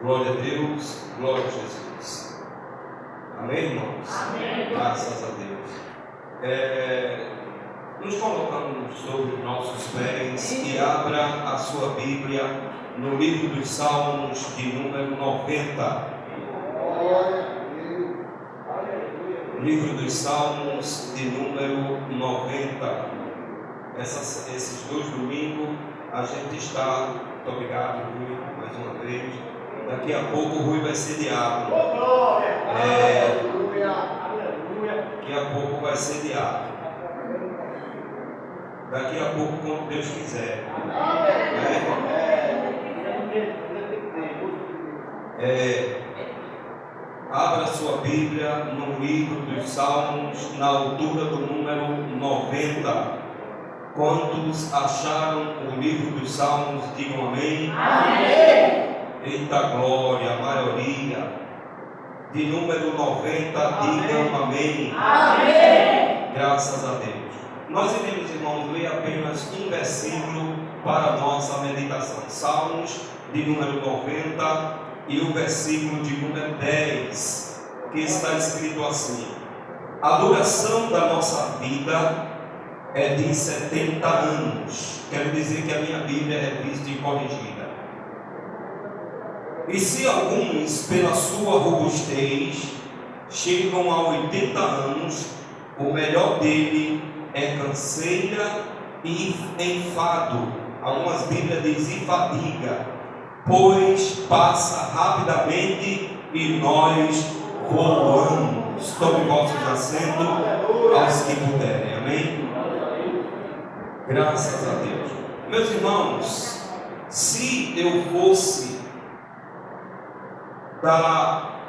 Glória a Deus, glória a Jesus. Amém, irmãos? Amém. Graças a Deus. Nos colocamos sobre nossos pés e abra a sua Bíblia no livro dos Salmos de número 90. Livro dos Salmos de número 90. Esses dois domingos a gente está, muito obrigado Rui, mais uma vez. Daqui a pouco o Rui vai ser diácono. Daqui a pouco vai ser diácono. Daqui a pouco, quando Deus quiser. Abra sua Bíblia no livro dos Salmos, na altura do número 90. Quantos acharam o livro dos Salmos? Digam amém. Amém. Eita glória, a maioria. De número 90, digam amém. Amém. Graças a Deus. Nós iremos, irmãos, ler apenas um versículo para a nossa meditação. Salmos de número 90 e o versículo de número 10, que está escrito assim: a duração da nossa vida é de 70 anos. Quero dizer que a minha Bíblia é revista e corrigida. E se alguns, pela sua robustez, chegam a 80 anos, o melhor dele é canseira e enfado. Algumas Bíblias dizem fadiga, pois passa rapidamente e nós voamos. Tome vossos assentos aos que puderem. Amém? Graças a Deus. Meus irmãos, se eu fosse dar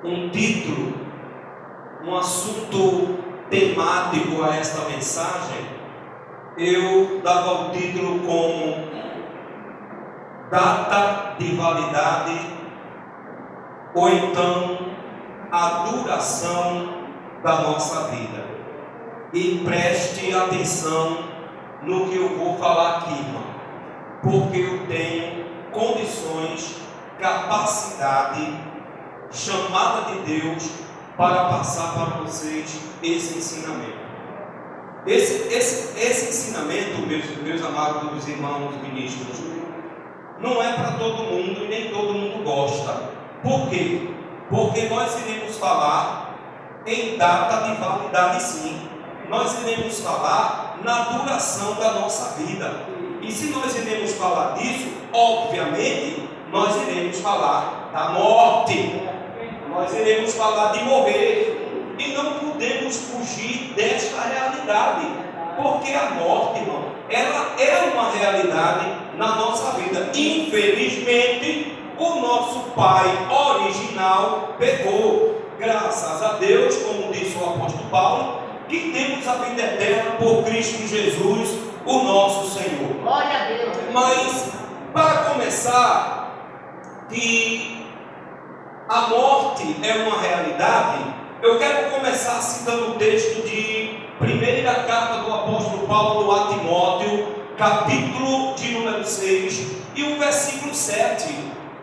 um título, um assunto temático a esta mensagem, eu dava o título como data de validade, ou então a duração da nossa vida. E preste atenção no que eu vou falar aqui, irmão, porque eu tenho condições, capacidade, chamada de Deus para passar para vocês esse ensinamento. Esse ensinamento, meus amados irmãos ministros, não é para todo mundo e nem todo mundo gosta. Por quê? Porque nós iremos falar em data de validade, sim. Nós iremos falar na duração da nossa vida. E se nós iremos falar disso, obviamente, nós iremos falar da morte. Nós iremos falar de morrer. E não podemos fugir desta realidade. Porque a morte, irmão, ela é uma realidade na nossa vida. Infelizmente, o nosso pai original pecou. Graças a Deus, como disse o apóstolo Paulo, que temos a vida eterna por Cristo Jesus, o nosso Senhor. Glória a Deus. Mas, para começar, que a morte é uma realidade, eu quero começar citando o texto de primeira carta do apóstolo Paulo a Timóteo, capítulo de número 6 e o versículo 7.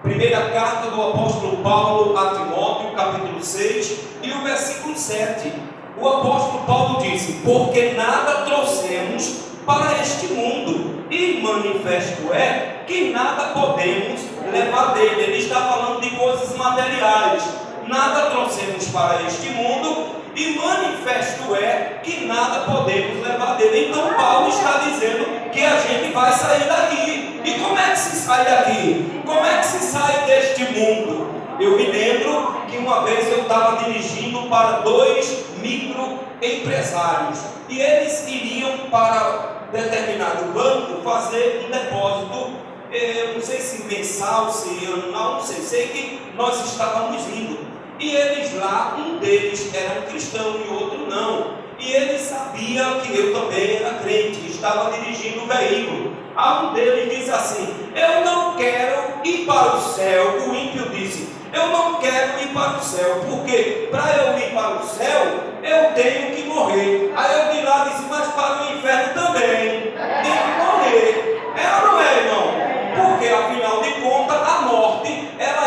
Primeira carta do apóstolo Paulo a Timóteo, capítulo 6 e o versículo 7. O apóstolo Paulo disse: porque nada trouxemos para este mundo, e manifesto é que nada podemos levar dele. Ele está falando de coisas materiais. Nada trouxemos para este mundo, e manifesto é que nada podemos levar dele. Então Paulo está dizendo que a gente vai sair daqui. E como é que se sai daqui? Como é que se sai deste mundo? Eu me lembro que uma vez eu estava dirigindo para 2 microempresários e eles iriam para determinado banco fazer um depósito, eu não sei se mensal, se anual, não sei que nós estávamos indo. E eles lá, um deles era um cristão e outro não. E ele sabia que eu também era crente, estava dirigindo o veículo. A um deles disse assim: eu não quero ir para o céu. O ímpio disse: eu não quero ir para o céu, porque para eu ir para o céu, eu tenho que morrer. Aí eu de lá disse: mas para o inferno também tem que morrer. É ou não é, irmão? Porque afinal de contas, a morte, ela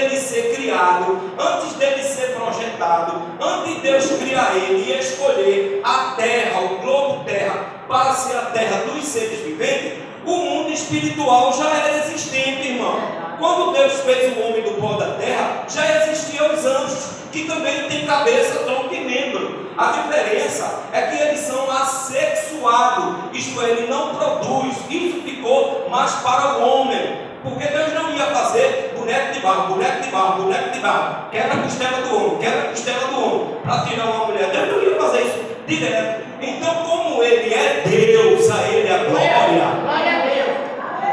dele ser criado, antes dele ser projetado, antes de Deus criar ele e escolher a terra, o globo terra, para ser a terra dos seres viventes, o mundo espiritual já era existente, irmão. Quando Deus fez o homem do pó da terra, já existiam os anjos, que também têm cabeça, tronco e membro. A diferença é que eles são assexuados, isto é, ele não produz. Isso ficou mais para o homem, porque Deus não ia fazer boneco de barro, boneco de barro, boneco de barro, quebra a costela do homem, quebra a costela do homem, para tirar uma mulher. Deus não ia fazer isso direto. Então, como ele é Deus, a ele a glória, Glória a Deus.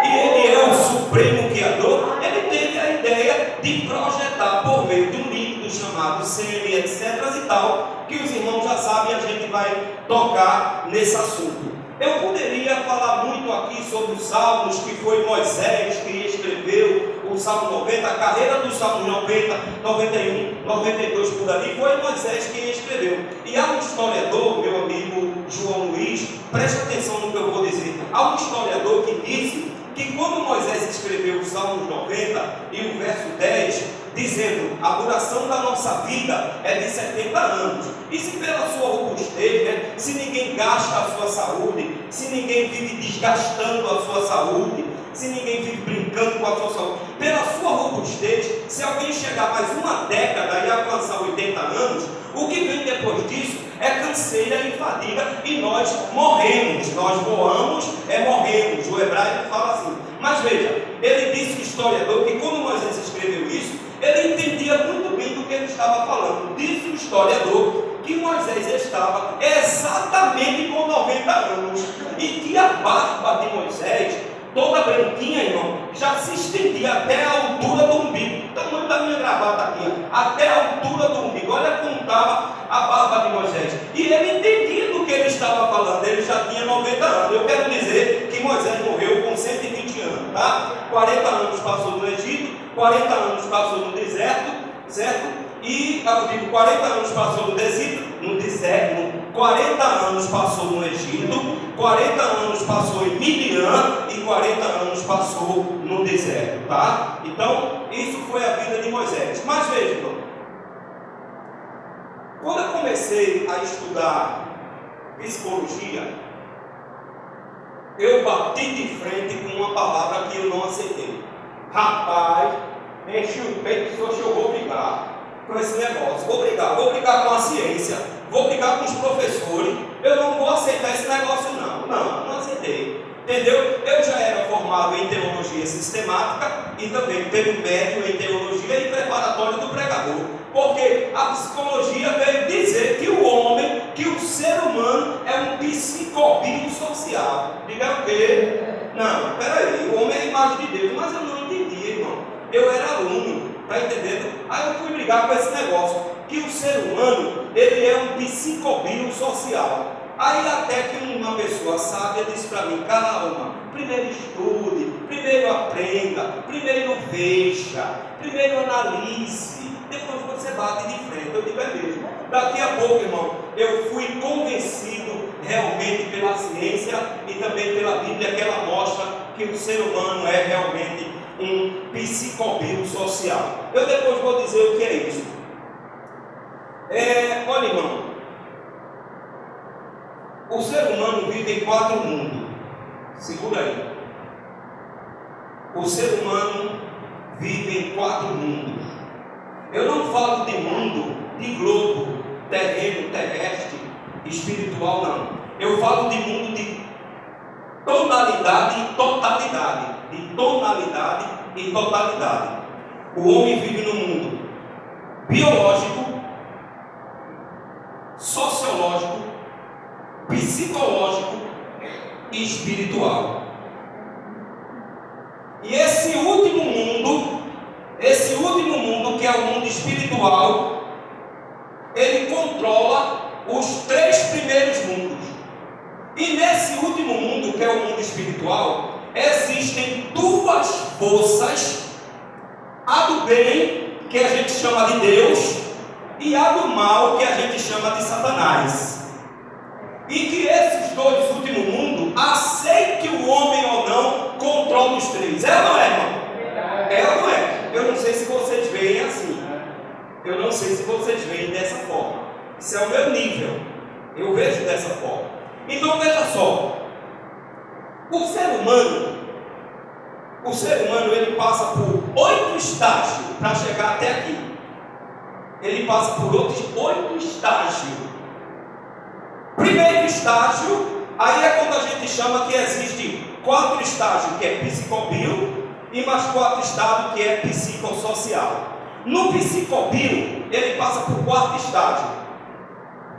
e ele é o supremo criador, ele teve a ideia de projetar por meio de um líquido chamado sêmen, etc. e tal, que os irmãos já sabem, a gente vai tocar nesse assunto. Eu poderia falar muito aqui sobre os salmos, que foi Moisés que escreveu o Salmo 90, a carreira dos Salmos 90, 91, 92 por ali, foi Moisés quem escreveu. E há um historiador, meu amigo João Luiz, preste atenção no que eu vou dizer, há um historiador que disse que quando Moisés escreveu o Salmo 90 e o verso 10, dizendo, a duração da nossa vida é de 70 anos, e se pela sua robustez, né, se ninguém gasta a sua saúde, se ninguém vive desgastando a sua saúde, se ninguém vive brincando com a sua saúde, pela sua robustez, se alguém chegar mais uma década e alcançar 80 anos, o que vem depois disso é canseira e fadiga, e nós morremos, nós voamos, morremos. O hebraico fala assim. Mas veja, ele disse, o historiador, que quando Moisés escreveu isso, ele entendia muito bem do que ele estava falando. Disse o historiador que Moisés estava exatamente com 90 anos, e que a barba de Moisés, toda branquinha, irmão, já se estendia até a altura do umbigo. O tamanho da minha gravata aqui, até a altura do umbigo. Olha como estava a barba de Moisés. E ele entendia do que ele estava falando. Ele já tinha 90 anos. Eu quero dizer que Moisés morreu com 120 anos, tá? 40 anos passou no Egito, 40 anos passou no deserto, certo? E, eu digo, 40 anos passou no deserto, 40 anos passou no Egito, 40 anos passou em Midian e 40 anos passou no deserto, tá? Então, isso foi a vida de Moisés. Mas veja, irmão, quando eu comecei a estudar psicologia, eu bati de frente com uma palavra que eu não aceitei. Rapaz, enchi o peito e disse, eu vou brigar com esse negócio, vou brigar com a ciência, vou brigar com os professores, eu não vou aceitar esse negócio não aceitei, entendeu? Eu já era formado em teologia sistemática e também pelo médio em teologia e preparatório do pregador, porque a psicologia veio dizer que o homem, que o ser humano é um psicobiosocial. Diga o quê? Não, peraí, o homem é a imagem de Deus, mas eu não entendi, irmão, eu era aluno. Está entendendo? Aí eu fui brigar com esse negócio, que o ser humano, ele é um psicobiosocial. Aí até que uma pessoa sábia disse para mim, calma, primeiro estude, primeiro aprenda, primeiro veja, primeiro analise, depois você bate de frente. Eu digo, é mesmo. Daqui a pouco, irmão, eu fui convencido realmente pela ciência e também pela Bíblia, que ela mostra que o ser humano é realmente um psicobiosocial. Eu depois vou dizer o que é isso. Olha, irmão, o ser humano vive em 4 mundos. Segura aí. O ser humano vive em 4 mundos. Eu não falo de mundo, de globo, terreno, terrestre, espiritual, não. Eu falo de mundo de tonalidade e totalidade. De tonalidade e totalidade. O homem vive no mundo biológico, sociológico, psicológico e espiritual. E esse último mundo, que é o mundo espiritual, ele controla os 3 primeiros mundos. E nesse último mundo, que é o mundo espiritual, existem 2 forças, a do bem, que a gente chama de Deus, e a do mal, que a gente chama de Satanás. E que esses 2 últimos mundos, aceite o homem ou não, controlam os 3. É ou não é, irmão? É ou não é? Eu não sei se vocês veem assim. Eu não sei se vocês veem dessa forma. Isso é o meu nível. Eu vejo dessa forma. Então veja só. O ser humano ele passa por 8 estágios para chegar até aqui. Ele passa por outros 8 estágios. Primeiro estágio, aí é quando a gente chama que existe 4 estágios, que é psicobio, e mais 4 estágios, que é psicossocial. No psicobio, ele passa por 4 estágios.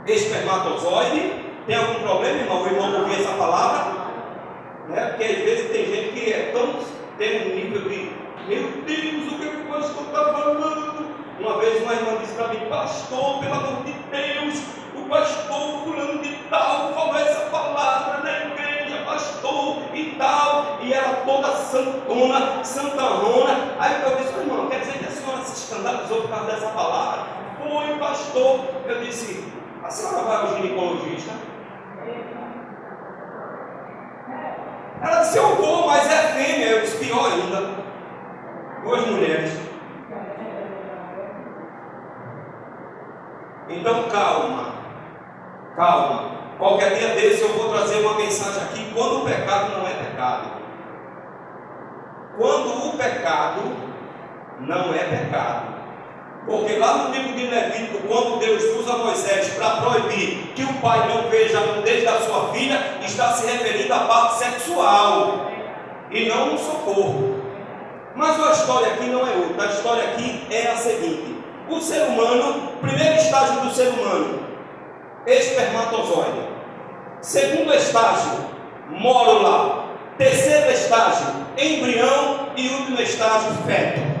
Espermatozoide. Tem algum problema, irmão? O irmão não ouviu essa palavra? Né? Porque às vezes tem gente que é tão, tem um nível de, meu Deus, o que o pastor está falando? Uma vez uma irmã disse para mim: pastor, pelo amor de Deus, o pastor fulano de tal falou essa palavra na igreja, pastor e tal, e ela toda santona, santarrona. Aí eu disse: irmão, quer dizer que a senhora se escandalizou por causa dessa palavra? Foi, pastor. Eu disse: a senhora vai ao ginecologista? Ela disse: eu vou, mas é fêmea. Eu disse: pior ainda, 2 mulheres. Então calma. Qualquer dia desse eu vou trazer uma mensagem aqui, quando o pecado não é pecado. Quando o pecado não é pecado. Porque lá no livro de Levítico, quando Deus usa Moisés para proibir que o pai não veja a nudez da sua filha, está se referindo à parte sexual e não no socorro. Mas a história aqui não é outra. A história aqui é a seguinte: o ser humano, primeiro estágio do ser humano, espermatozoide. Segundo estágio, mórula. Terceiro estágio, embrião. E último estágio, feto.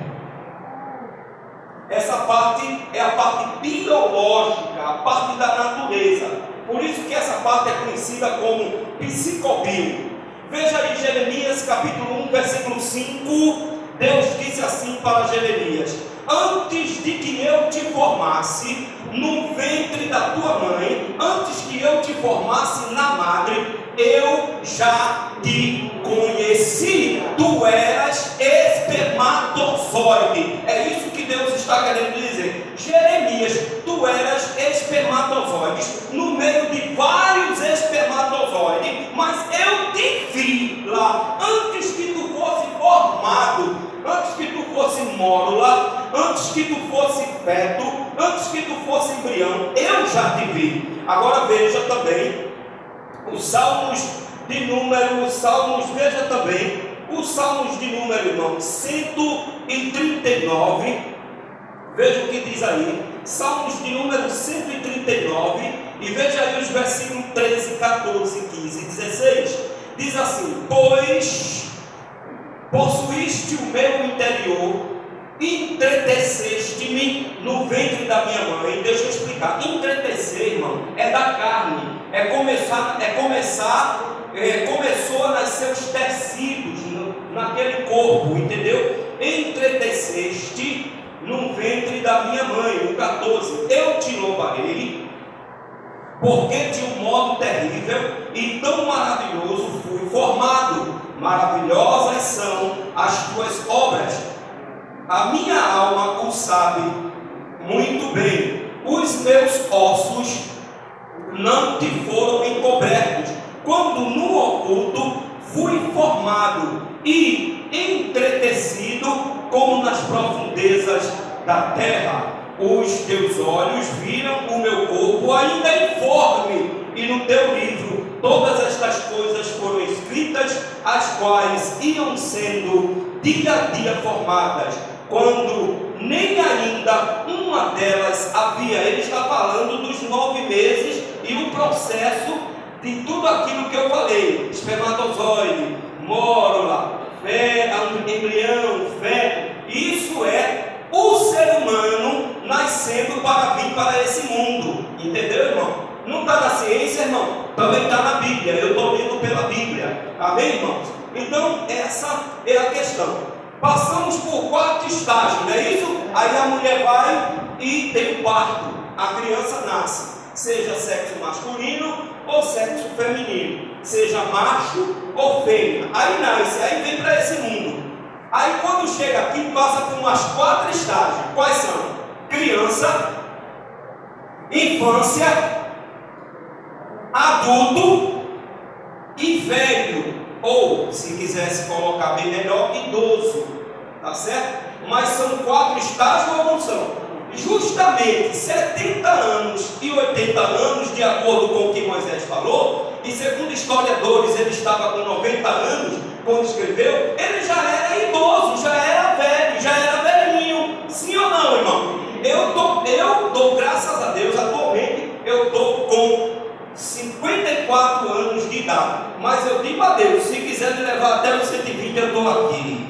Essa parte é a parte biológica, a parte da natureza. Por isso que essa parte é conhecida como psicobio. Veja aí Jeremias capítulo 1, versículo 5. Deus disse assim para Jeremias: antes de que eu te formasse no ventre da tua mãe, antes que eu te formasse na madre, eu já te conheci. Tu eras espermatozoide. É isso que Deus está querendo dizer. Jeremias, tu eras espermatozoides, no meio de vários espermatozoides, mas eu te vi lá, antes que tu fosse formado, antes que tu fosse mórula, antes que tu fosse feto, antes que tu fosse embrião, eu já te vi. Agora veja também os Salmos de número, veja também os Salmos de número, irmão, 139. Veja o que diz aí, Salmos de número 139, e veja aí os versículos 13, 14, 15 e 16. Diz assim: pois possuíste o meu interior, entreteceste-me no ventre da minha mãe. Deixa eu explicar. Entretecer, irmão, é da carne, começou a nascer os tecidos naquele corpo, entendeu? Entreteceste no ventre da minha mãe. O 14: eu te louvarei, porque de um modo terrível e tão maravilhoso fui formado. Maravilhosas são as tuas obras, a minha alma o sabe muito bem. Os meus ossos não te foram encobertos, quando no oculto fui formado e entretecido como nas profundezas da terra. Os teus olhos viram o meu corpo ainda informe, e no teu livro todas estas coisas foram escritas, as quais iam sendo dia a dia formadas, quando nem ainda uma delas havia. Ele está falando dos 9 meses e o processo de tudo aquilo que eu falei: espermatozoide, mórula, embrião, feto. Isso é o ser humano nascendo para vir para esse mundo. Entendeu, irmão? Não está na ciência, irmão? Também está na Bíblia. Eu estou lendo pela Bíblia. Amém, irmãos? Então, essa é a questão. Passamos por 4 estágios, não é isso? Aí a mulher vai e tem o parto. A criança nasce, seja sexo masculino ou sexo feminino, seja macho ou fêmea. Aí nasce, aí vem para esse mundo. Aí quando chega aqui, passa por umas 4 estágios. Quais são? Criança, infância, adulto e velho. Ou, se quisesse colocar bem melhor, idoso. Tá certo? Mas são 4 estágios ou não são? Justamente 70 anos e 80 anos, de acordo com o que Moisés falou, e segundo historiadores, ele estava com 90 anos quando escreveu, ele já era idoso, já era velho, já era velhinho. Sim ou não, irmão? Eu dou graças a Deus, atualmente eu estou com 54 anos de idade, mas eu digo a Deus, se quiser me levar até os 120, eu estou aqui.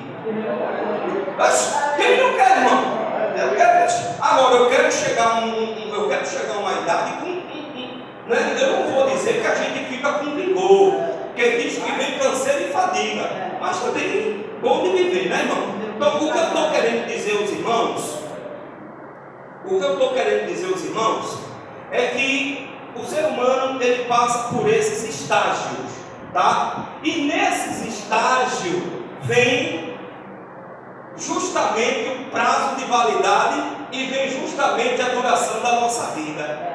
Mas quem não quer, irmão? Agora eu quero chegar a uma idade com né? Eu não vou dizer que a gente fica com vigor, porque diz que vem canseiro e fadiga, mas também bom de viver, né, irmão? Então o que eu estou querendo dizer aos irmãos, é que o ser humano ele passa por esses estágios, tá? E nesses estágios vem justamente o prazo de validade e vem justamente a duração da nossa vida.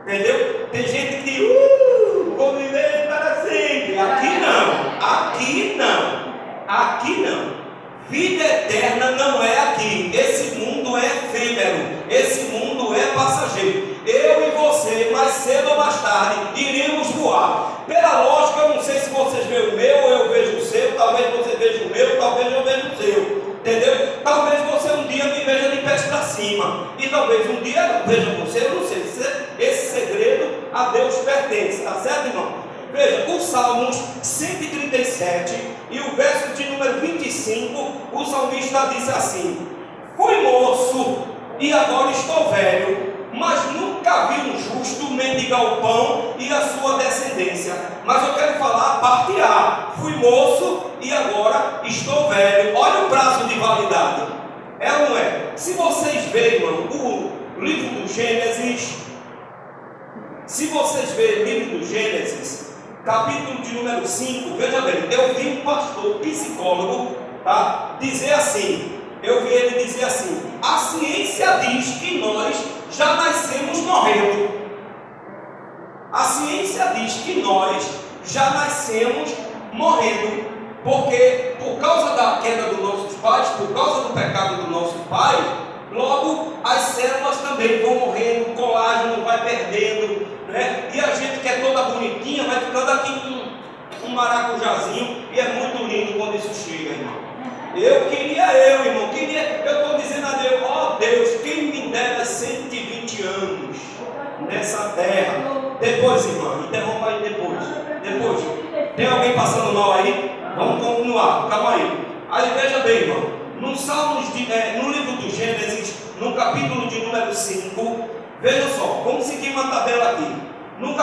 Entendeu? Tem gente que vou viver para sempre. Aqui não. Vida eterna não é aqui. Esse mundo é efêmero. Esse mundo é passageiro. Eu e você, mais cedo ou mais tarde, iremos voar. Pela lógica, eu não sei se vocês veem o meu ou eu vejo o seu. Talvez você veja o meu, talvez eu veja o seu. Entendeu? Talvez você um dia me veja de pés para cima. E talvez um dia eu veja você, eu não sei. Esse segredo a Deus pertence. Tá certo, irmão? Veja, o Salmos 137 e o verso de número 25, o salmista diz assim: fui moço e agora estou velho, mas nunca vi um justo mendigar o pão e a sua descendência. Mas eu quero falar a parte A. Fui moço e agora estou velho. Olha o prazo de validade. É ou não é? Se vocês verem, irmão, o livro do Gênesis, capítulo de número 5, veja bem, eu vi um pastor psicólogo, tá, dizer assim, eu vi ele dizer assim: a ciência diz que nós já nascemos morrendo. A ciência diz que nós já nascemos morrendo, porque por causa da queda dos nossos pais, por causa do pecado do nosso pai, logo as células também vão morrendo, o colágeno vai perdendo, né? E a gente que é toda bonitinha vai ficando aqui um maracujazinho, e é muito lindo quando isso chega, irmão. Eu estou dizendo a Deus, ó Deus, quem me dera 120 anos nessa terra. Depois, irmão, interrompa aí depois. Tem alguém passando mal aí? Vamos continuar, calma aí. Aí veja bem, irmão, no livro do Gênesis, no capítulo de número 5, veja só, vamos seguir uma tabela aqui. No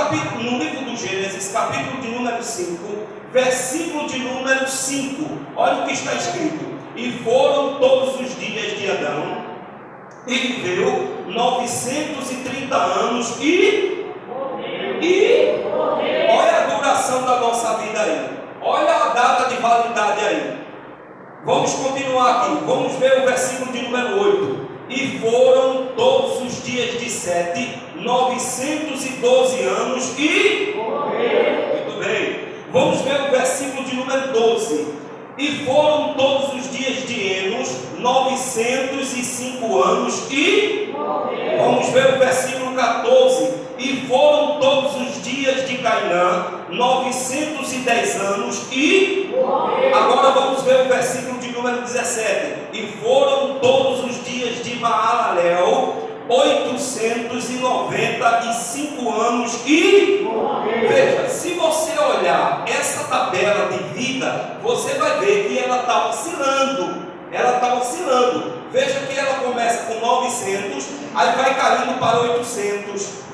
livro do Gênesis, capítulo de número 5, versículo de número 5, olha o que está escrito: e foram todos os dias de Adão, e viveu 930 anos, e olha a duração da nossa vida aí, olha a data de validade aí. Vamos continuar aqui, vamos ver o versículo de número 8. E foram todos os dias de Sete 912 anos e muito bem. Vamos ver o versículo de número 12. E foram todos os dias de Enos 905 anos e vamos ver o versículo 14. E foram todos os dias de Cainã 910 anos e agora vamos ver o versículo de número 17. E foram todos os dias de Maalalel 895 anos e veja, se você olhar essa tabela de vida, você vai ver que ela está oscilando. Veja que ela começa com 900, aí vai caindo para 800.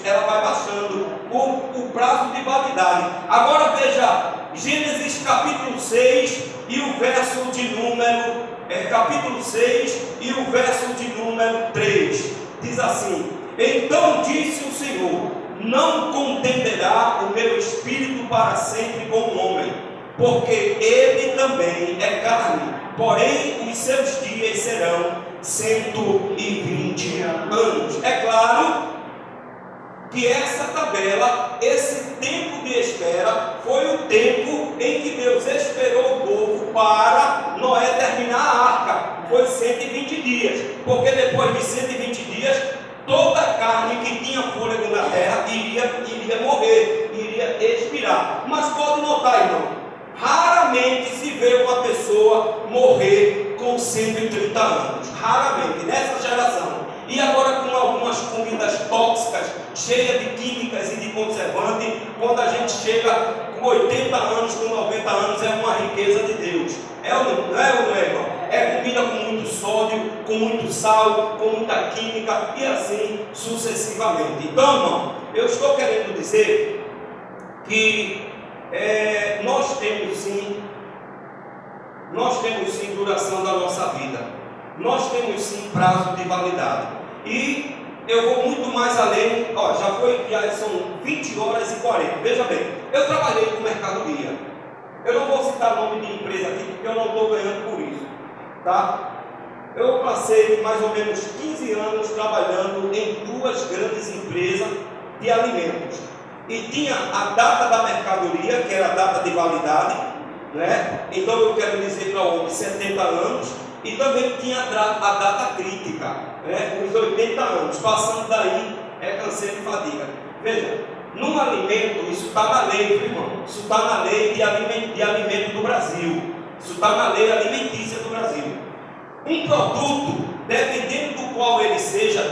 Ela vai baixando o prazo de validade. Agora veja, Gênesis capítulo 6 e o verso de número capítulo 6 e o verso de número 3, diz assim: então disse o Senhor: não contenderá o meu espírito para sempre com o homem, porque ele também é carne, porém os seus dias serão 120 anos. É claro que essa tabela, esse tempo de espera, foi o tempo em que Deus esperou o povo para Noé terminar a arca. Foi 120 dias, porque depois de 120 dias, toda a carne que tinha fôlego na terra iria morrer, iria expirar. Mas pode notar, irmão, raramente se vê uma pessoa morrer com 130 anos. Raramente, nessa geração. E agora com algumas comidas tóxicas, cheias de químicas e de conservante, quando a gente chega com 80 anos, com 90 anos, é uma riqueza de Deus. É ou não é, irmão? É comida com muito sódio, com muito sal, com muita química e assim sucessivamente. Então, irmão, eu estou querendo dizer que nós temos sim duração da nossa vida. Nós temos sim prazo de validade. E eu vou muito mais além. Já são 20 horas e 40. Veja bem, eu trabalhei com mercadoria. Eu não vou citar nome de empresa aqui, porque eu não estou ganhando por isso, tá? Eu passei mais ou menos 15 anos trabalhando em duas grandes empresas de alimentos. E tinha a data da mercadoria, que era a data de validade, né? Então eu quero dizer para o homem 70 anos. E também tinha a data crítica, né? Os 80 anos. Passando daí é canseiro e fadiga. Veja, num alimento, isso está na lei, irmão. Isso está na lei de alimento do Brasil. Isso está na lei alimentícia do Brasil. Um produto, dependendo do qual ele seja, eu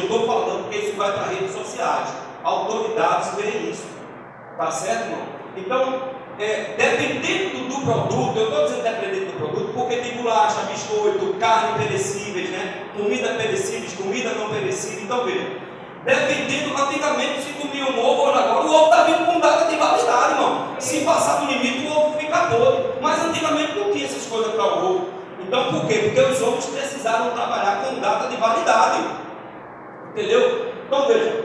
estou falando porque isso vai para redes sociais. Autoridades veem isso. Tá certo, irmão? Então, dependendo do produto, eu estou dizendo dependendo do produto, porque tem bolacha, biscoito, carne perecíveis, né? Comida perecíveis, comida não perecível. Então veja, dependendo, antigamente se comia um ovo, agora o ovo está vindo com data de validade, irmão. Se passar do limite, o ovo fica podre. Mas antigamente não tinha essas coisas para o ovo. Então por quê? Porque os homens precisaram trabalhar com data de validade. Entendeu? Então veja,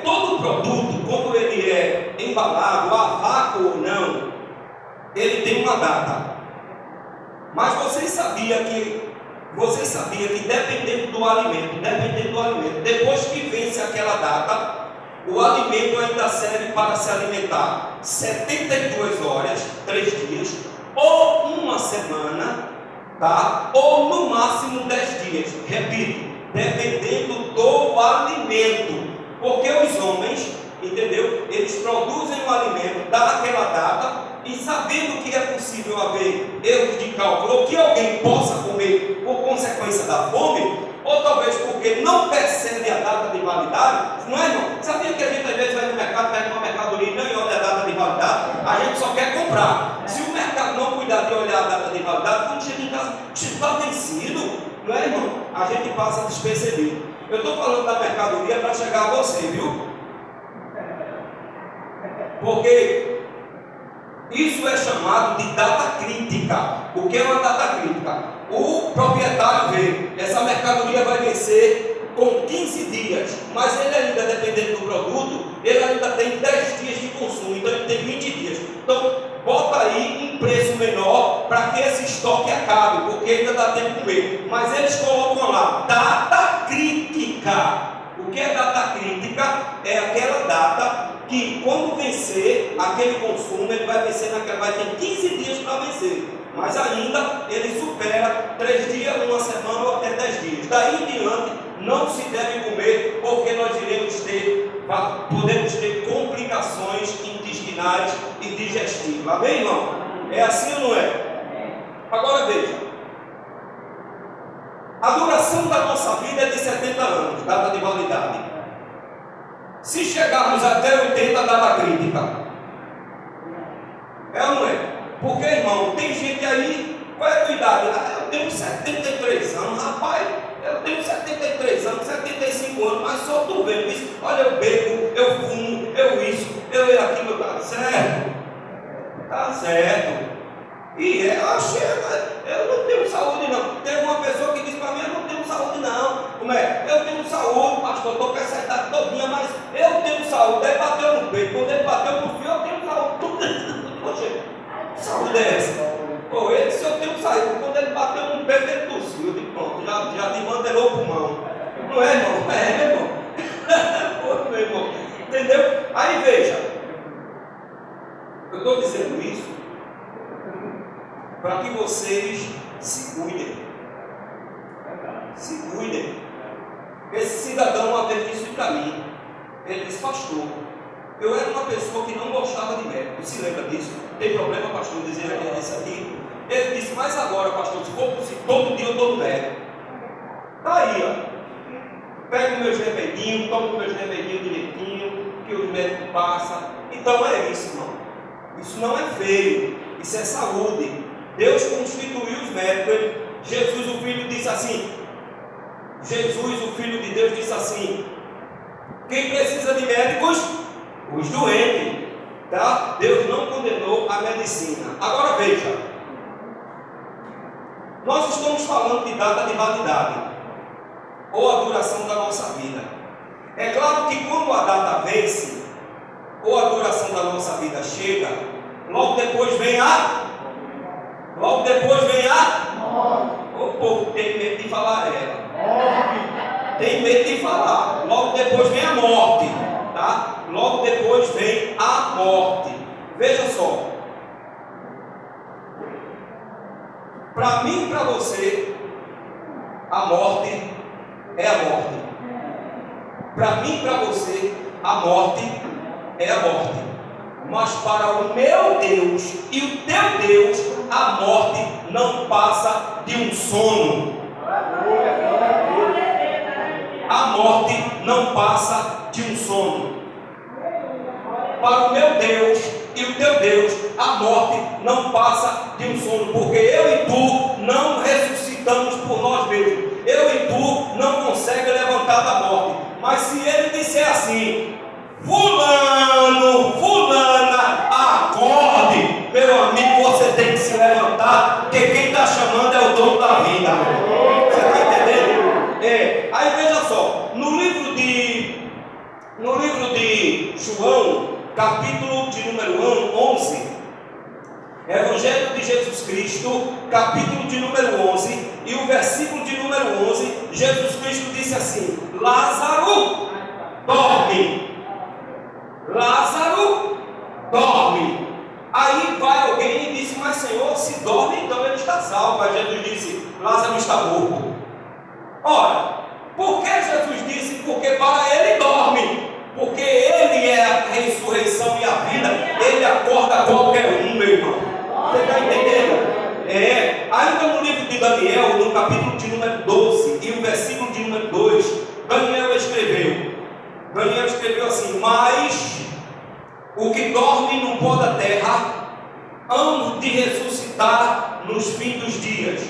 todo produto, quando ele é embalado, a vácuo ou não, ele tem uma data. Mas você sabia que dependendo do alimento, depois que vence aquela data, o alimento ainda serve para se alimentar 72 horas, 3 dias, ou uma semana, tá? Ou no máximo 10 dias. Repito, dependendo do alimento, porque os homens, entendeu? Eles produzem o alimento, dá aquela data, e sabendo que é possível haver erros de cálculo, ou que alguém possa comer por consequência da fome, ou talvez porque não percebe a data de validade, não é, irmão? Sabia que a gente às vezes vai no mercado, pega uma mercadoria e não olha a data de validade, a gente só quer comprar. Se o mercado não cuidar de olhar a data de validade, quando chega em casa, está vencido. Não é, irmão? A gente passa despercebido. Eu estou falando da mercadoria para chegar a você, viu? Porque isso é chamado de data crítica. O que é uma data crítica? O proprietário vê, essa mercadoria vai vencer com 15 dias, mas ele ainda, dependendo do produto, ele ainda tem 10 dias de consumo, então ele tem 20 dias. Então, bota aí um preço menor para que esse estoque acabe, porque ainda dá tempo de comer. Mas eles colocam lá, data crítica. O que é data crítica? É aquela data que quando vencer aquele consumo, ele vai vencer vai ter 15 dias para vencer. Mas ainda ele supera 3 dias, uma semana ou até 10 dias. Daí em diante, não se deve comer, porque nós podemos ter complicações intestinais e digestivas. Amém, irmão? É assim ou não é? Agora veja, a duração da nossa vida é de 70 anos, data de validade. Se chegarmos até 80, data crítica. É ou não é? Porque, irmão, tem gente aí, qual é a tua idade? Eu tenho 73 anos, rapaz, eu tenho 73 anos, 75 anos, mas só estou vendo isso. Olha, eu bebo, eu fumo, eu aquilo, tá certo? Tá certo. E eu não tenho saúde não. Tem uma pessoa que diz para mim, eu não tenho saúde não. Como é? Eu tenho saúde, pastor, estou com essa idade todinha, mas eu tenho saúde. Ele bateu no peito, quando ele bateu no fio, eu tenho saúde. gente. Que saúde é essa? Pô, ele, se eu tenho saído, quando ele bateu no peito, ele tossiu. Eu digo, pronto, já desmantelou o pulmão. Não é, irmão? É, meu irmão. Pô, meu irmão. Entendeu? Aí veja. Eu estou dizendo isso para que vocês se cuidem. Se cuidem. Esse cidadão uma vez disse para mim. Ele disse, pastor, eu era uma pessoa que não gostava de médico. Se lembra disso? Tem problema, pastor, dizer isso aqui? Ele disse, mas agora, pastor, se for possível, todo dia eu estou no médico. Está aí, ó. Pego meus remedinhos, tomo meus remedinhos direitinho, que os médicos passam. Então é isso, irmão. Isso não é feio, isso é saúde. Deus constituiu os médicos. Jesus, o Filho, disse assim. Jesus, o Filho de Deus, disse assim: quem precisa de médicos? Os doentes. Tá? Deus não condenou a medicina. Agora veja. Nós estamos falando de data de validade, ou a duração da nossa vida. É claro que quando a data vence, ou a duração da nossa vida chega, logo depois vem a o povo tem medo de falar ela. Tem medo de falar. Logo depois vem a morte, tá? Logo depois vem a morte. Veja só. Para mim e para você, a morte é a morte. Para mim e para você, a morte é a morte. Mas para o meu Deus e o teu Deus, a morte não passa de um sono. A morte não passa de um sono. Para o meu Deus e o teu Deus, a morte não passa de um sono. Porque eu e tu não ressuscitamos por nós mesmos. Eu e tu não conseguimos levantar da morte. Mas se ele disser assim: fulano, fulana, acorde, meu amigo, você tem que se levantar, porque quem está chamando é o dono da vida. Você está entendendo? Aí veja só, no livro de João, capítulo de número 11, Evangelho de Jesus Cristo, capítulo de número 11, e o versículo de número 11, Jesus Cristo disse assim: Lázaro, dorme. Lázaro, dorme. Aí vai alguém e disse: mas Senhor, se dorme, então ele está salvo. Aí Jesus disse: Lázaro está morto. Ora, por que Jesus disse? Porque para ele dorme. Porque ele é a ressurreição e a vida. Ele acorda qualquer um, meu irmão. Você está entendendo? Ainda no livro de Daniel, no capítulo de número 12 e o versículo de número 2, Daniel escreveu assim: mas o que dorme no pó da terra, hão de ressuscitar nos fins dos dias,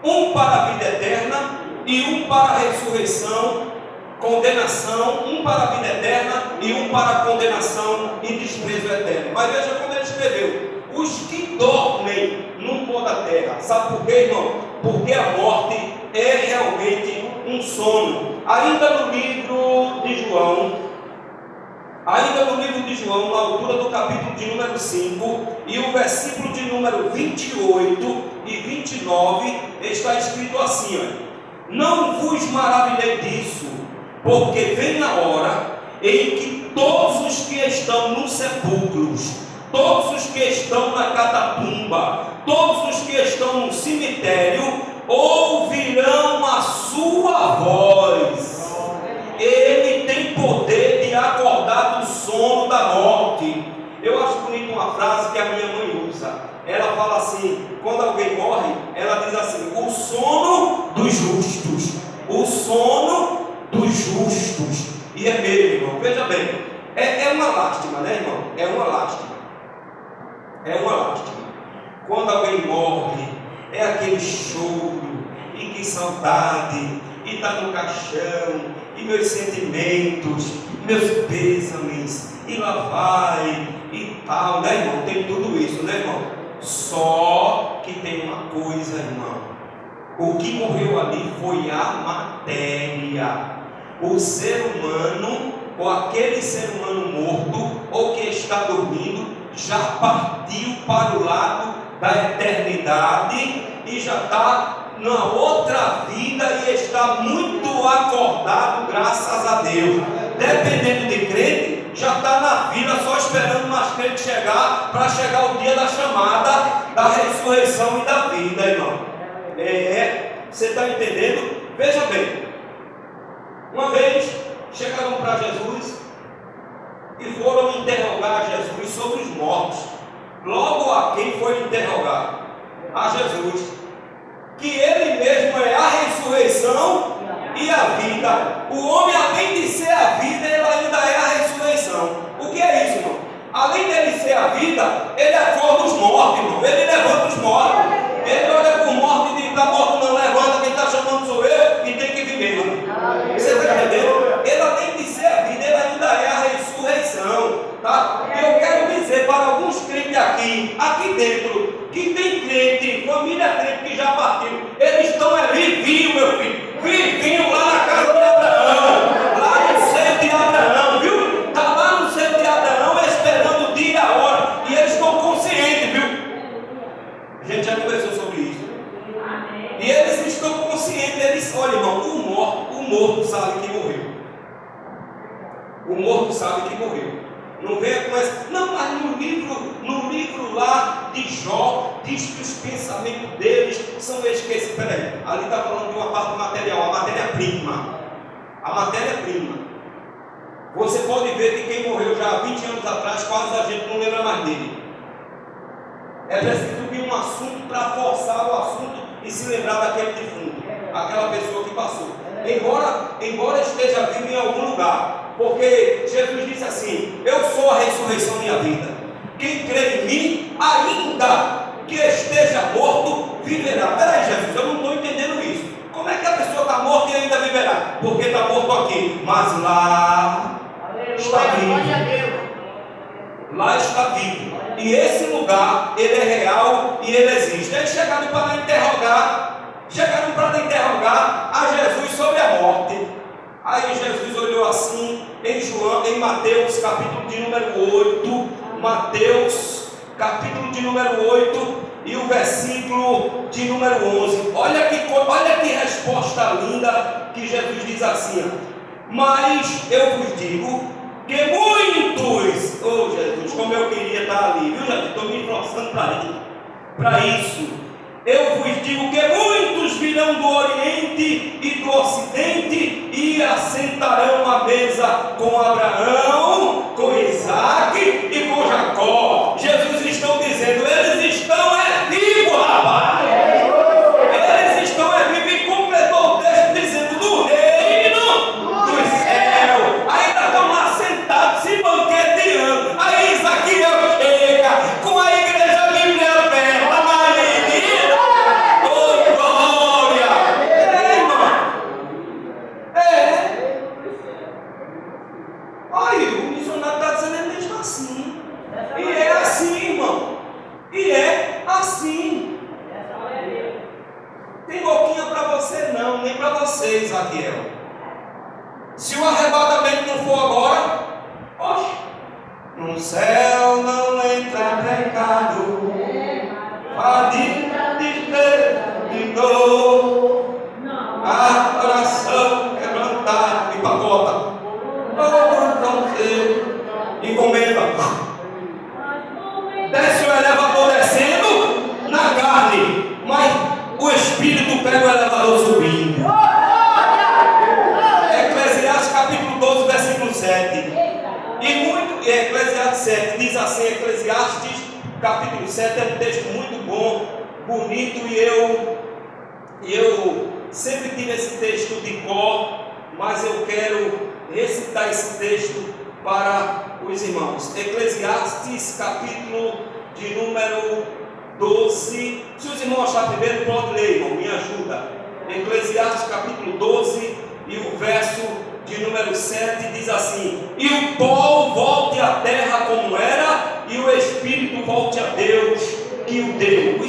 um para a vida eterna e um para a ressurreição, condenação, um para a vida eterna e um para a condenação e desprezo eterno. Mas veja como ele escreveu: os que dormem no pó da terra. Sabe por quê, irmão? Porque a morte é realmente um sono. Ainda no livro de João, na altura do capítulo de número 5 e o versículo de número 28 e 29, está escrito assim: ó, não vos maravilhei disso, porque vem a hora em que todos os que estão nos sepulcros, todos os que estão na catacumba, todos os que estão no cemitério, ouvirão a sua voz. Ele tem poder de acordar do sono da morte. Eu acho bonita uma frase que a minha mãe usa. Ela fala assim, quando alguém morre, ela diz assim: o sono dos justos. O sono dos justos. E é mesmo, irmão. Veja bem, é uma lástima, né, irmão? É uma lástima. Quando alguém morre, é aquele choro, e que saudade, e está no caixão, e meus sentimentos, meus pêsames, e lá vai, e tal, né, irmão? Tem tudo isso, né, irmão? Só que tem uma coisa, irmão: o que morreu ali foi a matéria. O ser humano, ou aquele ser humano morto, ou que está dormindo, já partiu para o lado da eternidade e já está na outra vida e está muito acordado, graças a Deus. Dependendo de crente, já está na fila só esperando mais crente chegar, para chegar o dia da chamada, da ressurreição e da vida, irmão. Você está entendendo? Veja bem, uma vez chegaram para Jesus e foram interrogar Jesus sobre os mortos. Logo a quem foi interrogar? A Jesus, que ele mesmo é a ressurreição e a vida. O homem, além de ser a vida, ele ainda é a ressurreição. O que é isso, irmão? Além dele ser a vida, ele acorda os mortos, irmão. Ele levanta os mortos. Ele olha para o morto e diz: está morto, não levanta, quem está chamando sou eu e tem que viver, irmão. Você está entendendo? Ele, além de ser a vida, ele ainda é a ressurreição, tá? E eu quero dizer para alguns crentes aqui dentro, que tem crente, família crente que já partiu, eles estão vivinhos, meu filho, vivinho lá na casa de Abraão, lá no seio de Abraão, viu? Está lá no seio de Abraão esperando o dia e a hora, e eles estão conscientes, viu? A gente já conversou sobre isso. E eles estão conscientes, eles, olha, irmão, o morto sabe que morreu. O morto sabe que morreu. Não venha com essa. Não, mas no livro lá de Jó, diz que os pensamentos deles são esquecidos. Peraí, ali está falando de uma parte material, a matéria-prima. A matéria-prima. Você pode ver que quem morreu já há 20 anos atrás, quase a gente não lembra mais dele. É preciso vir um assunto para forçar o assunto e se lembrar daquele defunto, aquela pessoa que passou. Embora esteja vivo em algum lugar. Porque Jesus disse assim: eu sou a ressurreição e a vida. Quem crê em mim, ainda que esteja morto, viverá. Peraí, Jesus, eu não estou entendendo isso. Como é que a pessoa está morta e ainda viverá? Porque está morto aqui, mas lá está vivo. Lá está vivo. E esse lugar, ele é real e ele existe. Eles chegaram para interrogar a Jesus sobre a morte. Aí Jesus olhou assim em Mateus capítulo de número 8, Mateus capítulo de número 8 e o versículo de número 11. Olha que resposta linda que Jesus diz assim: mas eu vos digo que muitos, oh Jesus, como eu queria estar ali, viu Jesus, estou me esforçando para isso. Eu vos digo que muitos virão do Oriente e do Ocidente e assentarão à mesa com Abraão, com Isaac e com Jacó. Jesus estão dizendo, eles estão vivos, rapaz. Eles estão vivos, e completou o texto dizendo, do reino dos céus. Ainda estão lá sentados, se banqueteando. Aí Isaquiel chega com a igreja bíblica perto. Olha, o missionário está dizendo é mesmo assim. E é assim, irmão. E é assim. Tem boquinha para você não, nem para você, Isaquiel. Se o arrebatamento não for agora, oxe, no céu não entra pecado, fadiga, tristeza, de dor, a coração quebrantado e pacota. Encomenda. Desce o elevador descendo na carne, mas o Espírito pega o elevador subindo. Eclesiastes capítulo 12, versículo 7. E Eclesiastes 7 diz assim: Eclesiastes capítulo 7 é um texto muito bom, bonito, e eu sempre tive esse texto de cor, mas eu quero recitar esse texto para os irmãos. Eclesiastes capítulo de número 12. Se os irmãos acharem primeiro, pode ler, irmão, me ajuda. Eclesiastes capítulo 12 e o verso de número 7 diz assim: e o pó volte à terra como era, e o Espírito volte a Deus que o deu.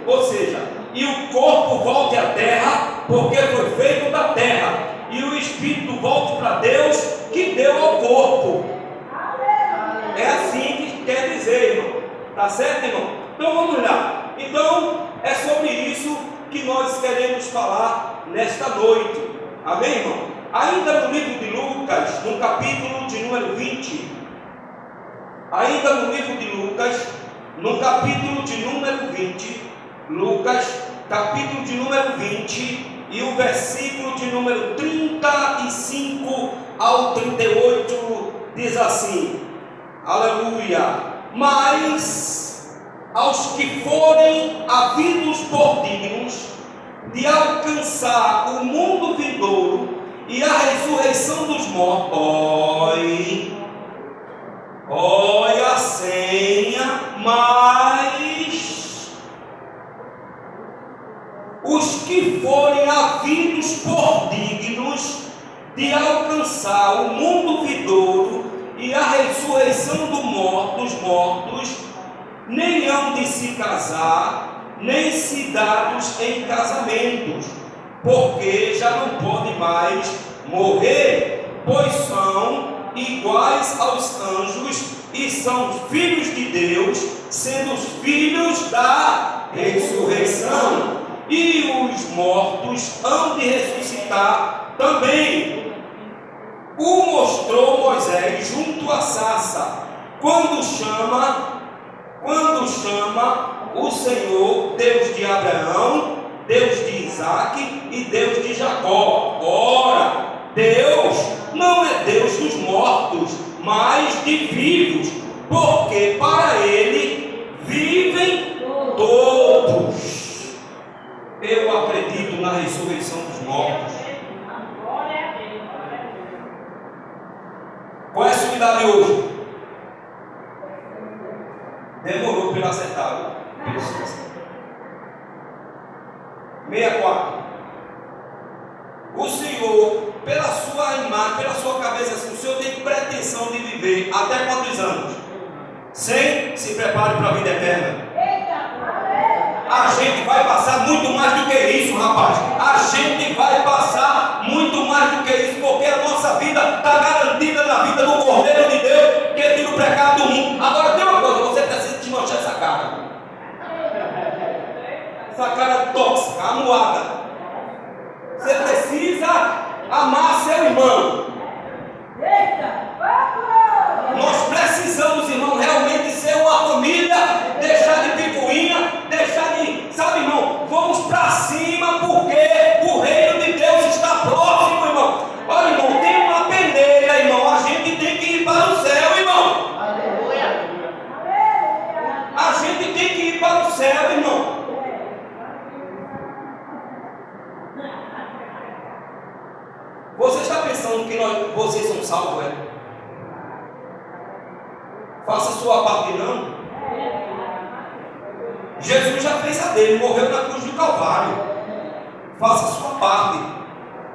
Ou seja, e o corpo volte à terra, porque foi feito da terra, e o Espírito volte para Deus que deu ao corpo. É assim que quer dizer, irmão. Tá certo, irmão? Então vamos lá. Então é sobre isso que nós queremos falar nesta noite. Amém, irmão? Ainda no livro de Lucas, no capítulo de número 20. Ainda no livro de Lucas, no capítulo de número 20. Lucas, capítulo de número 20. E o versículo de número 35 ao 38 diz assim: aleluia. Mas aos que forem havidos por dignos de alcançar o mundo vindouro e a ressurreição dos mortos, olha a senha, mas os que forem havidos por dignos de alcançar o mundo vindouro e a ressurreição dos mortos, nem hão de se casar, nem se dados em casamentos, porque já não podem mais morrer, pois são iguais aos anjos e são filhos de Deus, sendo os filhos da ressurreição, e os mortos hão de ressuscitar também. O mostrou Moisés junto à sarça, quando chama o Senhor, Deus de Abraão, Deus de Isaque e Deus de Jacó. Ora, Deus não é Deus dos mortos, mas de vivos, porque para Ele vivem todos. Eu acredito na ressurreição dos mortos. Qual é a sua idade hoje? Demorou para acertar. 64. O Senhor, pela sua imagem, pela sua cabeça, assim, o Senhor tem pretensão de viver até quantos anos? 100? Se prepare para a vida eterna. A gente vai passar muito mais do que isso, rapaz. A gente vai passar muito mais do que isso, porque a nossa vida está garantida na vida do Cordeiro de Deus, que tira o pecado do mundo. Agora tem uma coisa, você precisa desmanchar essa cara. Essa cara tóxica, amuada. Você precisa amar seu irmão. Nós precisamos, irmão, realmente ser uma família, deixar de picuinha, deixar de, sabe, irmão, vamos para cima, porque o reino de Deus está próximo, irmão. Olha, irmão, tem uma peneira, irmão, a gente tem que ir para o céu, irmão. A gente tem que ir para o céu, irmão. Você está pensando que vocês são salvos, é? Faça sua parte, não. Jesus já fez a dele, morreu na cruz do Calvário. Faça sua parte.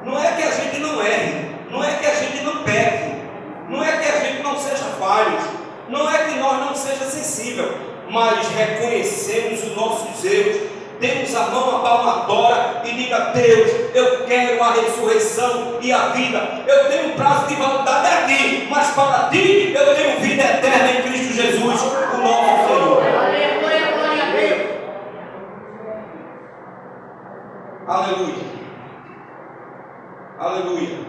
Não é que a gente não erre, não é que a gente não peque, não é que a gente não seja falho, não é que nós não seja sensível, mas reconhecemos os nossos erros. Demos a mão à palmatória e diga: Deus, eu quero a ressurreição e a vida. Eu tenho um prazo de validade aqui, mas para ti eu tenho vida eterna em Cristo Jesus, o nosso Senhor. Aleluia. Aleluia.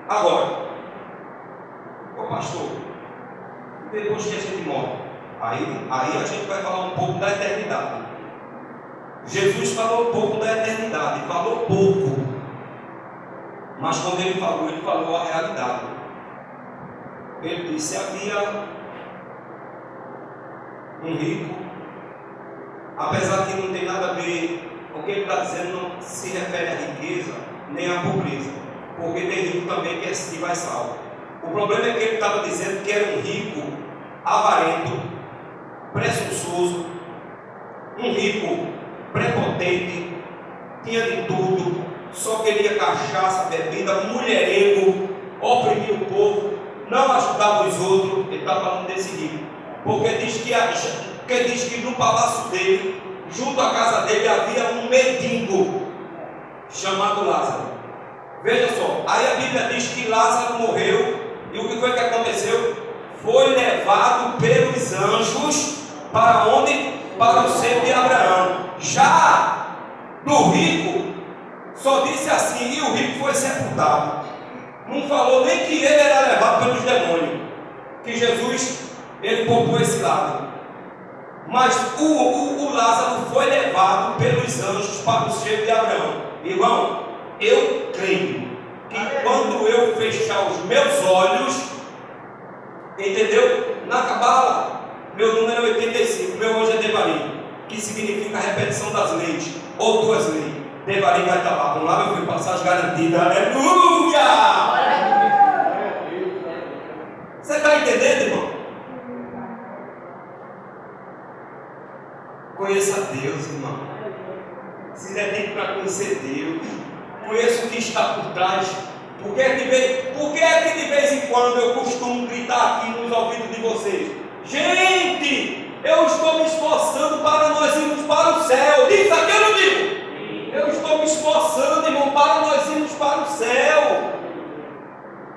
Agora, ô pastor, depois que a gente morre, aí a gente vai falar um pouco da eternidade. Jesus falou um pouco da eternidade, falou pouco, mas quando ele falou a realidade. Ele disse: havia um rico, apesar que não tem nada a ver, o que ele está dizendo não se refere à riqueza nem à pobreza, porque tem rico também que vai salvo. O problema é que ele estava dizendo que era um rico avarento, presunçoso, um rico prepotente, tinha de tudo, só queria cachaça, bebida, mulherengo, oprimia o povo, não ajudava os outros. Ele está falando desse rico, porque diz que no palácio dele, junto à casa dele, havia um mendigo chamado Lázaro. Veja só, aí a Bíblia diz que Lázaro morreu, e o que foi que aconteceu? foi levado pelos anjos para onde? Para o seio de Abraão. Já do rico, só disse assim, e o rico foi sepultado. Não falou nem que ele era levado pelos demônios, que Jesus, ele poupou esse lado. Mas o Lázaro foi levado pelos anjos para o seio de Abraão. Irmão, eu creio que quando eu fechar os meus olhos, entendeu? Na cabala, meu número é 85, meu hoje é Devarim, que significa a repetição das leis, ou duas leis. Devarim vai estar lá, vamos lá, meu filho, passagem garantida, aleluia! Você está entendendo, irmão? Conheça Deus, irmão. Se dedique para conhecer Deus. Conheça o que está por trás. Por que é que de vez em quando eu costumo gritar aqui nos ouvidos de vocês? Gente, eu estou me esforçando para nós irmos para o céu. Diz aqui, eu não digo. Eu estou me esforçando, irmão, para nós irmos para o céu.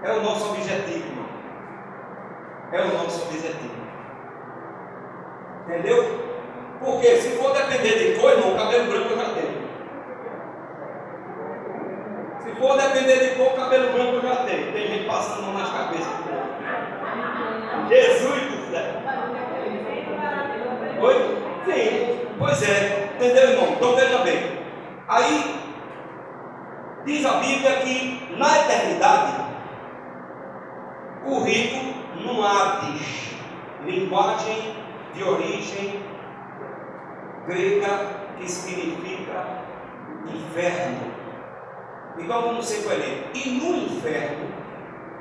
É o nosso objetivo, irmão. É o nosso objetivo. Entendeu? Porque se for depender de cor, irmão, cabelo branco eu já tenho. Se for depender de cor, cabelo branco eu já tenho. Tem gente passando mão nas cabeças. Jesus do céu. Oi? Sim. Pois é. Entendeu, irmão? Então veja bem. Aí, diz a Bíblia que na eternidade, o rico no Hades, linguagem de origem grega que significa inferno. Então vamos ser coerentes. E no inferno,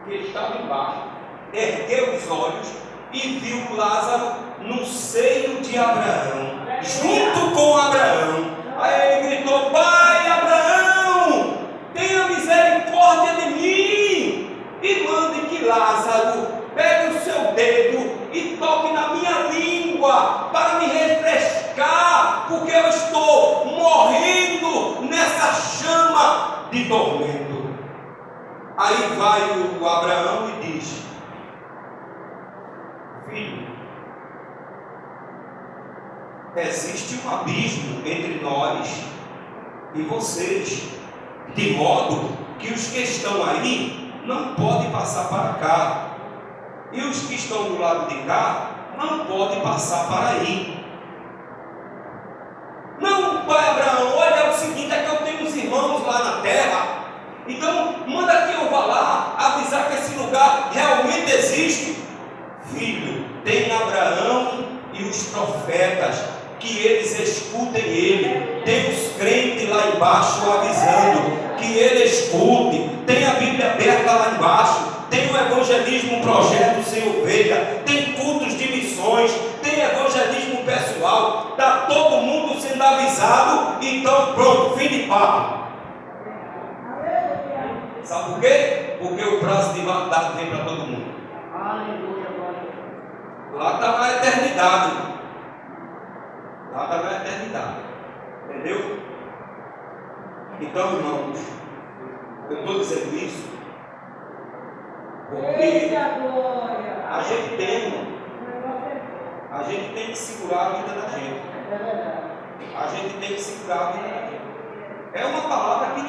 que estava embaixo, ergueu os olhos e viu Lázaro no seio de Abraão, junto com Abraão. Aí ele gritou: Pai Abraão, tenha misericórdia de mim e mande que Lázaro pegue o seu dedo e toque na minha língua para me refrescar, porque eu estou morrendo nessa chama de tormento. Aí vai o Abraão e diz: Filho, existe um abismo entre nós e vocês, de modo que os que estão aí não podem passar para cá, e os que estão do lado de cá não podem passar para aí. Não, pai Abraão, olha, é o seguinte, é que eu tenho uns irmãos lá na terra, então manda que eu vá lá avisar que esse lugar realmente existe. Filho, tem Abraão e os profetas, que eles escutem ele. Tem os crentes lá embaixo avisando que ele escute. Tem a Bíblia aberta lá embaixo. Tem o evangelismo projeto sem ovelha. Tem cultos de missões. Tem evangelismo pessoal. Está todo mundo sendo avisado. Então pronto, fim de papo. Sabe por quê? Porque o prazo de validade vem para todo mundo. Lá está na eternidade. Lá está na eternidade. Entendeu? Então, irmãos, eu estou dizendo isso porque a gente tem que segurar a vida da gente. A gente tem que segurar a vida da gente. É uma palavra que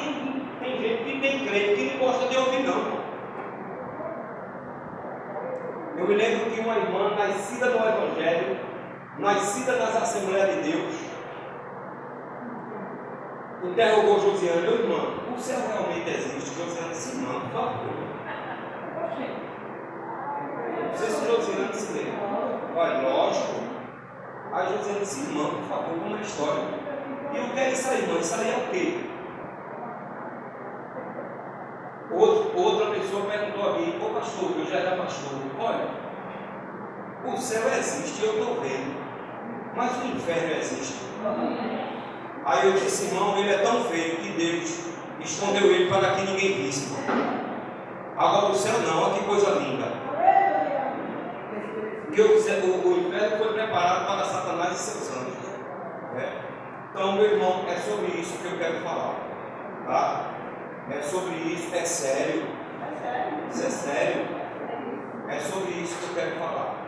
tem gente que tem crente que não gosta de ouvir, não. Eu me lembro que uma irmã nascida no Evangelho, nascida nas Assembleias de Deus, interrogou Josiane: meu irmão, o céu realmente existe? Josiane disse: irmã, por favor. Não sei se Josiane se lembra. Olha, lógico. Aí Josiane disse: irmã, por favor, como é a história? E o que é isso aí, irmã? Isso aí é o quê? Outra pessoa perguntou a mim: ô pastor, eu já era pastor, olha, o céu existe, eu estou vendo, mas o inferno existe. Aí eu disse: irmão, ele é tão feio que Deus escondeu ele para que ninguém visse. Agora o céu não, olha que coisa linda. Porque o inferno foi preparado para Satanás e seus anjos. Então, meu irmão, é sobre isso que eu quero falar. Tá? É sobre isso, é sério. Isso é sério. É sobre isso que eu quero falar.